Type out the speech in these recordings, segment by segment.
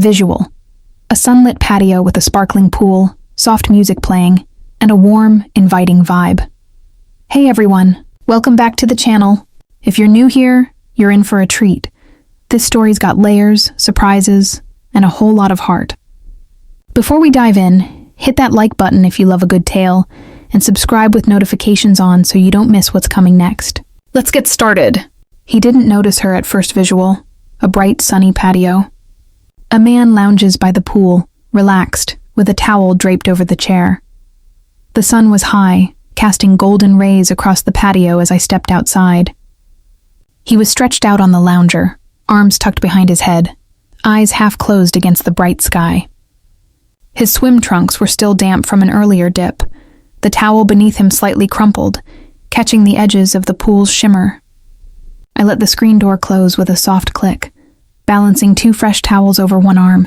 Visual. A sunlit patio with a sparkling pool, soft music playing, and a warm, inviting vibe. Hey everyone, welcome back to the channel. If you're new here, you're in for a treat. This story's got layers, surprises, and a whole lot of heart. Before we dive in, hit that like button if you love a good tale, and subscribe with notifications on so you don't miss what's coming next. Let's get started. He didn't notice her at first visual. A bright, sunny patio. A man lounges by the pool, relaxed, with a towel draped over the chair. The sun was high, casting golden rays across the patio as I stepped outside. He was stretched out on the lounger, arms tucked behind his head, eyes half closed against the bright sky. His swim trunks were still damp from an earlier dip, the towel beneath him slightly crumpled, catching the edges of the pool's shimmer. I let the screen door close with a soft click, balancing 2 fresh towels over one arm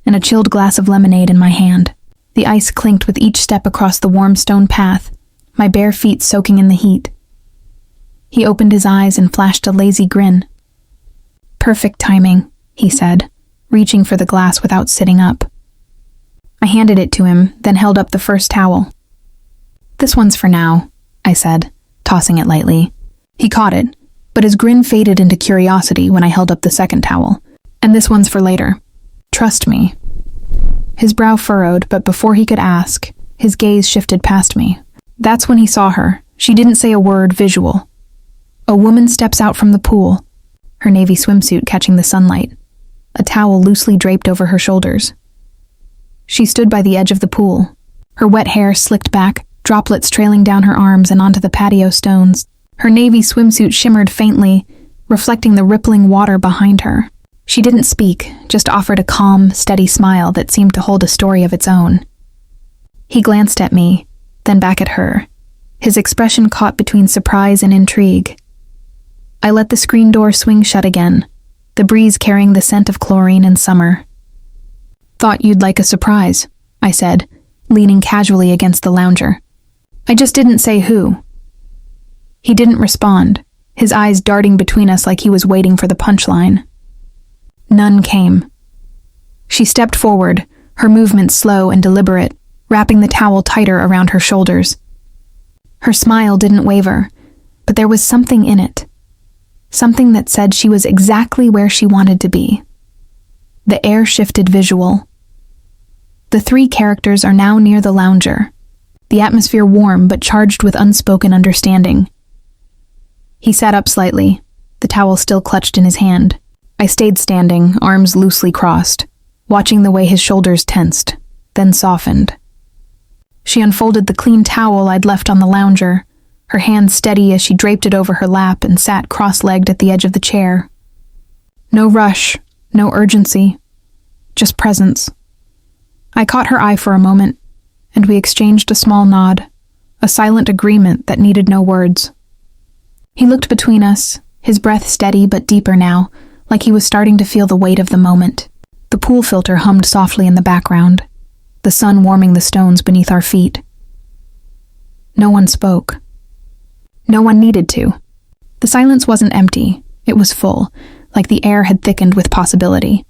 and a chilled glass of lemonade in my hand. The ice clinked with each step across the warm stone path, my bare feet soaking in the heat. He opened his eyes and flashed a lazy grin. "Perfect timing," he said, reaching for the glass without sitting up. I handed it to him, then held up the first towel. "This one's for now," I said, tossing it lightly. He caught it, but his grin faded into curiosity when I held up the second towel. "And this one's for later. Trust me." His brow furrowed, but before he could ask, his gaze shifted past me. That's when he saw her. She didn't say a word. Visual. A woman steps out from the pool, her navy swimsuit catching the sunlight, a towel loosely draped over her shoulders. She stood by the edge of the pool, her wet hair slicked back, droplets trailing down her arms and onto the patio stones. Her navy swimsuit shimmered faintly, reflecting the rippling water behind her. She didn't speak, just offered a calm, steady smile that seemed to hold a story of its own. He glanced at me, then back at her, his expression caught between surprise and intrigue. I let the screen door swing shut again, the breeze carrying the scent of chlorine and summer. "Thought you'd like a surprise," I said, leaning casually against the lounger. "I just didn't say who." He didn't respond, his eyes darting between us like he was waiting for the punchline. None came. She stepped forward, her movements slow and deliberate, wrapping the towel tighter around her shoulders. Her smile didn't waver, but there was something in it. Something that said she was exactly where she wanted to be. The air shifted. Visual. The 3 characters are now near the lounger, the atmosphere warm but charged with unspoken understanding. He sat up slightly, the towel still clutched in his hand. I stayed standing, arms loosely crossed, watching the way his shoulders tensed, then softened. She unfolded the clean towel I'd left on the lounger, her hand steady as she draped it over her lap and sat cross-legged at the edge of the chair. No rush, no urgency, just presence. I caught her eye for a moment, and we exchanged a small nod, a silent agreement that needed no words. He looked between us, his breath steady but deeper now, like he was starting to feel the weight of the moment. The pool filter hummed softly in the background, the sun warming the stones beneath our feet. No one spoke. No one needed to. The silence wasn't empty, it was full, like the air had thickened with possibility.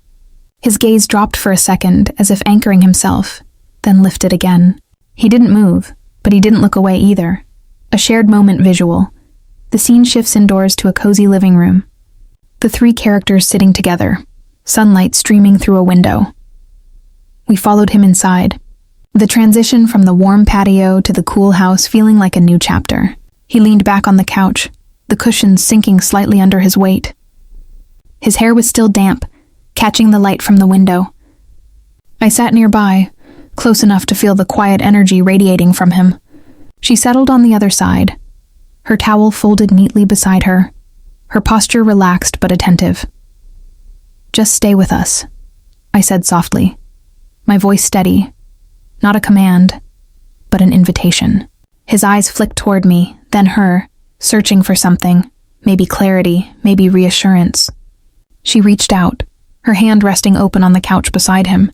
His gaze dropped for a second, as if anchoring himself, then lifted again. He didn't move, but he didn't look away either. A shared moment. Visual. The scene shifts indoors to a cozy living room. The 3 characters sitting together, sunlight streaming through a window. We followed him inside, the transition from the warm patio to the cool house feeling like a new chapter. He leaned back on the couch, the cushions sinking slightly under his weight. His hair was still damp, catching the light from the window. I sat nearby, close enough to feel the quiet energy radiating from him. She settled on the other side, her towel folded neatly beside her, her posture relaxed but attentive. "Just stay with us," I said softly, my voice steady, not a command, but an invitation. His eyes flicked toward me, then her, searching for something, maybe clarity, maybe reassurance. She reached out, her hand resting open on the couch beside him.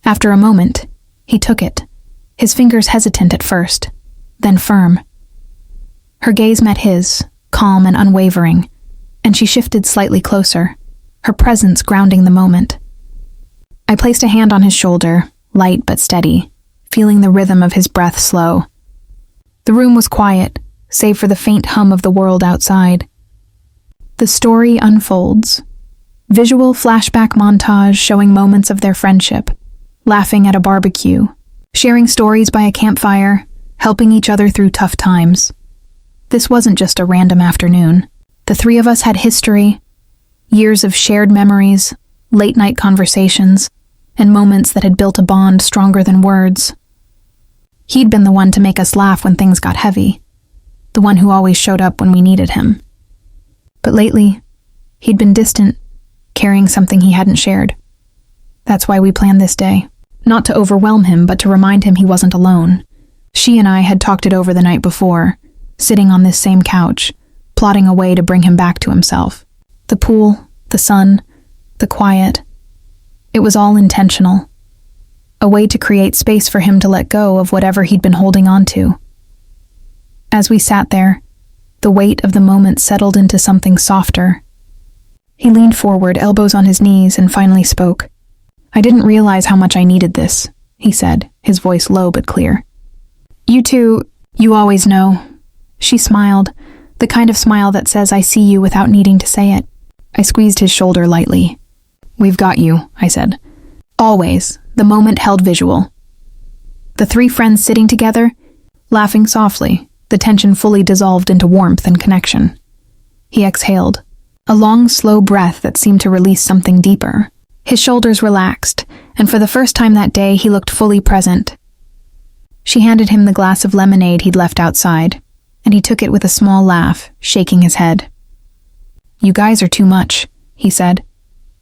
After a moment, he took it, his fingers hesitant at first, then firm. Her gaze met his, calm and unwavering, and she shifted slightly closer, her presence grounding the moment. I placed a hand on his shoulder, light but steady, feeling the rhythm of his breath slow. The room was quiet, save for the faint hum of the world outside. The story unfolds. Visual flashback montage showing moments of their friendship, laughing at a barbecue, sharing stories by a campfire, helping each other through tough times. This wasn't just a random afternoon. The three of us had history, years of shared memories, late-night conversations, and moments that had built a bond stronger than words. He'd been the one to make us laugh when things got heavy, the one who always showed up when we needed him. But lately, he'd been distant, carrying something he hadn't shared. That's why we planned this day. Not to overwhelm him, but to remind him he wasn't alone. She and I had talked it over the night before, sitting on this same couch, plotting a way to bring him back to himself. The pool, the sun, the quiet. It was all intentional. A way to create space for him to let go of whatever he'd been holding on to. As we sat there, the weight of the moment settled into something softer. He leaned forward, elbows on his knees, and finally spoke. "I didn't realize how much I needed this," he said, his voice low but clear. "You two, you always know." She smiled, the kind of smile that says I see you without needing to say it. I squeezed his shoulder lightly. "We've got you," I said. Always, the moment held visual. The three friends sitting together, laughing softly, the tension fully dissolved into warmth and connection. He exhaled, a long, slow breath that seemed to release something deeper. His shoulders relaxed, and for the first time that day, he looked fully present. She handed him the glass of lemonade he'd left outside, and he took it with a small laugh, shaking his head. "You guys are too much," he said,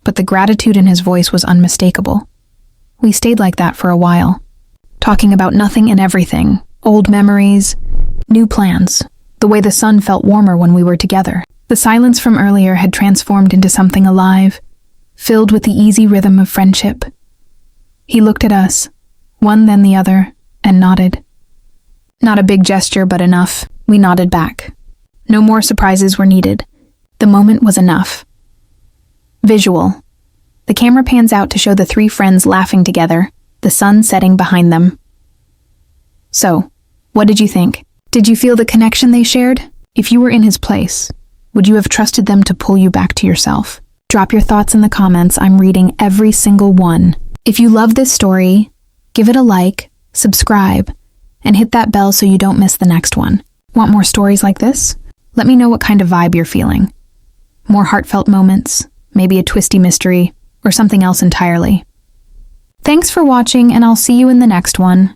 but the gratitude in his voice was unmistakable. We stayed like that for a while, talking about nothing and everything, old memories, new plans, the way the sun felt warmer when we were together. The silence from earlier had transformed into something alive, filled with the easy rhythm of friendship. He looked at us, one then the other, and nodded. Not a big gesture, but enough. We nodded back. No more surprises were needed. The moment was enough. Visual. The camera pans out to show the three friends laughing together, the sun setting behind them. So, what did you think? Did you feel the connection they shared? If you were in his place, would you have trusted them to pull you back to yourself? Drop your thoughts in the comments. I'm reading every single one. If you love this story, give it a like, subscribe, and hit that bell so you don't miss the next one. Want more stories like this? Let me know what kind of vibe you're feeling. More heartfelt moments, maybe a twisty mystery, or something else entirely. Thanks for watching, and I'll see you in the next one.